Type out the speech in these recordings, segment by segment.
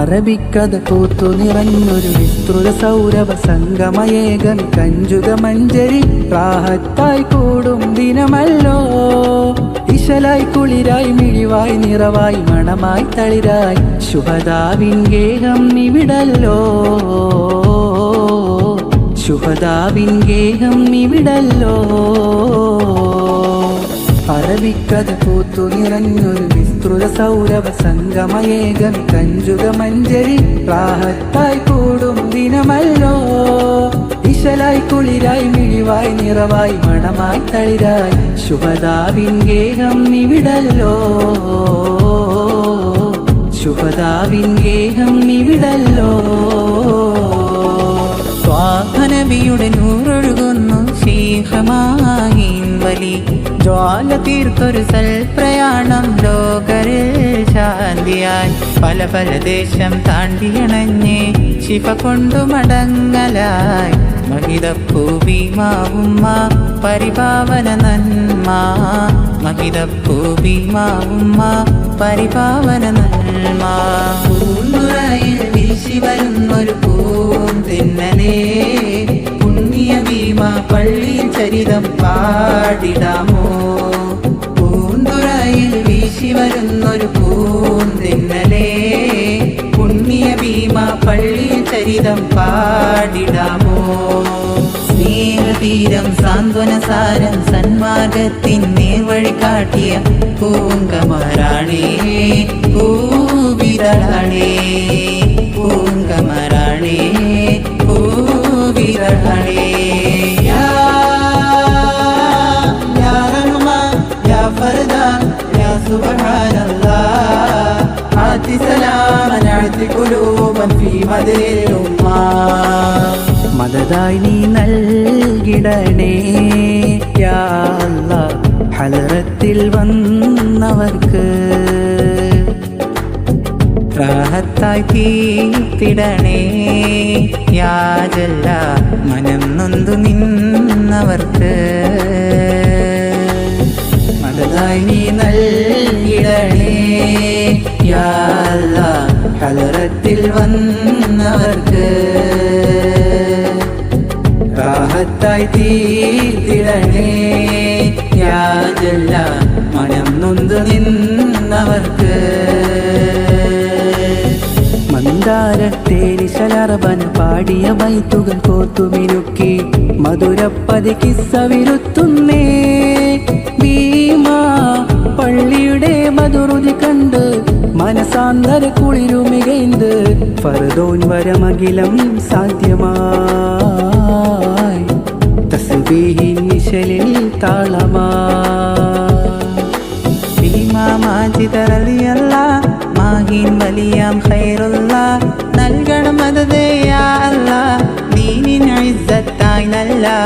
അറബിക്കഥ പൂത്തു നിറഞ്ഞൊരു വിസ്തൃത സൗരഭ സംഗമയേകൻ കഞ്ചുക മഞ്ചരി റാഹത്തായി കൂടും ദിനമല്ലോ. ഇശലായി കുളിരായി മിഴിവായി നിറവായി മണമായി തളിരായി ശുഹദാവിൻ ഗേഹം നിവിടല്ലോ. ശുഹദാവിൻ ഗേഹം നിവിടല്ലോ. അറബിക്കഥ പൂത്തു നിറഞ്ഞൊരു വിസ്തൃത സൗരഭ സംഗമയേകൻ കഞ്ചുക മഞ്ചരി റാഹത്തായി കൂടും ദിനമല്ലോ. ഇശലായി കുളിരായി മിഴിവായി നിറവായി മണമായി തളിരായി ശുഹദാവിൻ ഗേഹം നിവിടല്ലോ. ശുഹദാവിൻ ഗേഹം നിവിടല്ലോ. സ്വാഹനബിയുടെ നൂറൊഴുകുന്നു ശീഹമായിൻ വലി ജ്വാല തീർത്തൊരു സൽപ്രയാണം ലോകരിൽ ശാന്തിയായി പല പല ദേശം താണ്ടിയണഞ്ഞ് ശിഫ കൊണ്ടു മടങ്ങലായി മഹിതപ്പൂബിമാവുമ്മ പരിപാവന നന്മ. മഹിതപ്പൂബിമാവുമ്മ പരിപാവന നന്മ. പൂന്തുറയിൽ വീശി വരുന്നൊരു പൂന്തിന്നലേ പുണ്യ ഭീമ പള്ളിയിൽ ചരിതം പാടിടാമോ. പൂന്തുറയിൽ വീശി വരുന്നൊരു പൂന്തിന്നലേ പുണ്യ ഭീമ പള്ളിയിൽ ചരിതം പാടിടാമോ. സ്നേഹതീരം സാന്ത്വനസാരം സന്മാർഗത്തിൻ നേർവഴി കാട്ടിയ പൂങ്കമരാണേ പൂവിതളാണേ. പൂങ്കമരാണേ പൂവിതളാണേ. യാ റഹ്മാൻ യാ ഫർദാൻ യാ സുബ്ഹാനല്ലാഹ് ആതി സലാമൻ ആതി ഖുലൂബൻ ഫീ മദ്രിൽ ഉമ്മ. മദദായി നീ നൽകിടണേ യാ അല്ലാഹ് ഹലറത്തിൽ വന്നവർക്ക്. റാഹത്തായി തീർത്തിടണേ യാ ജല്ല മനം നൊന്തു നിന്നവർക്ക്. മദദായി നീ നൽകിടണേ യാ അല്ലാഹ് ഹലറത്തിൽ വന്നവർക്ക്. റാഹത്തായി തീർത്തിടണേ യാ ജല്ല മനം നൊന്തു നിന്നവർക്ക്. മന്ദാരത്തേരിശലർബൻ പാടിയ ബൈത്തുകൾ കോത്തുമിനുക്കി മധുരപ്പതി കിസ്സ വിരുത്തുന്നേ. ഭീമാ പള്ളിയുടെ മധുരുതി കണ്ട് മനസാന്തര കുളിരുമികൈന്ത് ഫർദോൻ വരമകിലം സാധ്യമായി തസ്ബീഹിൻ നിശലിൽ താളമായി. ഭീമാ മാജിദ് റളിയല്ലാഹ് മാഹിൻ വലിയാം ഖൈറുല്ലാഹ് നൽകണം മദദേ യാ അല്ലാഹ് ദീനിൻ ഇസ്സത്തായി നല്ലാ.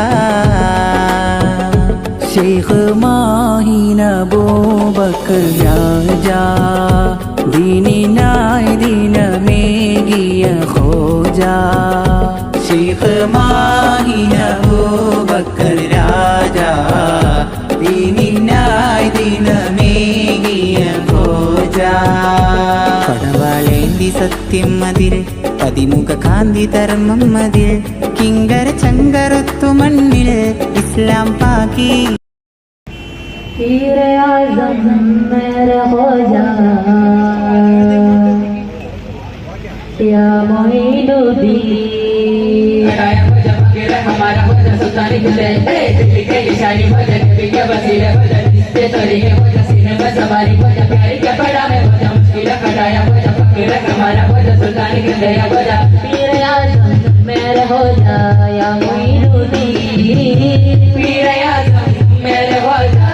ശൈഖ് മാഹിൻ അബൂബക്കർ രാജാ ദീനിനായി ദിനമേകിയ ഖോജാ. ശൈഖ് മാഹിൻ അബൂബക്കർ രാജാ ദീനിനായി ദിനമേകിയ ഖോജാ. കടവാളേന്തി സത്യം മതിൽ പതിമുഖ കാന്തി ധർമ്മം മതിൽ കിങ്കര ചങ്കരത്തു മണ്ണിൽ ഇസ്ലാം പാകി. पीर आज़म मेरे हो जा या मोइनुद्दीन. हमारा हो जा सुल्तानी हुसैन दिल्ली के निशानी हो जा नबी के वसीले हो जा ये तोरीके हो जा सीने में सवारी हो जा प्यारी के पड़ा में हो जा मुश्किल कटाया हो जा फकीर हमारा हो जा सुल्तानी गंगया हो जा. पीर आज़म मेरे हो जा या मोइनुद्दीन. पीर आज़म मेरे हो जा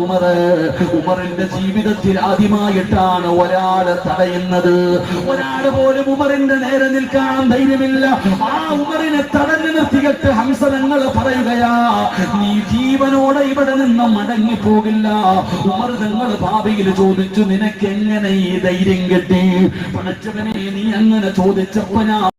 ഉമറിന്റെ ജീവിതത്തിൽ ആദ്യമായിട്ടാണ് ഒരാളെ തടയുന്നത്. ഒരാൾ പോലും ഉമറിന്റെ നേരെ നിൽക്കാൻ ധൈര്യമില്ല. ആ ഉമറിനെ തടഞ്ഞു നിർത്തിയിട്ട് ഹംസ തങ്ങൾ പറയുകയാ, നീ ജീവനോടെ ഇവിടെ നിന്ന് മടങ്ങി പോകില്ല. ഉമർ തങ്ങൾ ഭാവിയിൽ ചോദിച്ചു, നിനക്ക് എങ്ങനെ ഈ ധൈര്യം കിട്ടി? പടച്ചവനെ, നീ അങ്ങനെ ചോദിച്ചപ്പോ ഞാൻ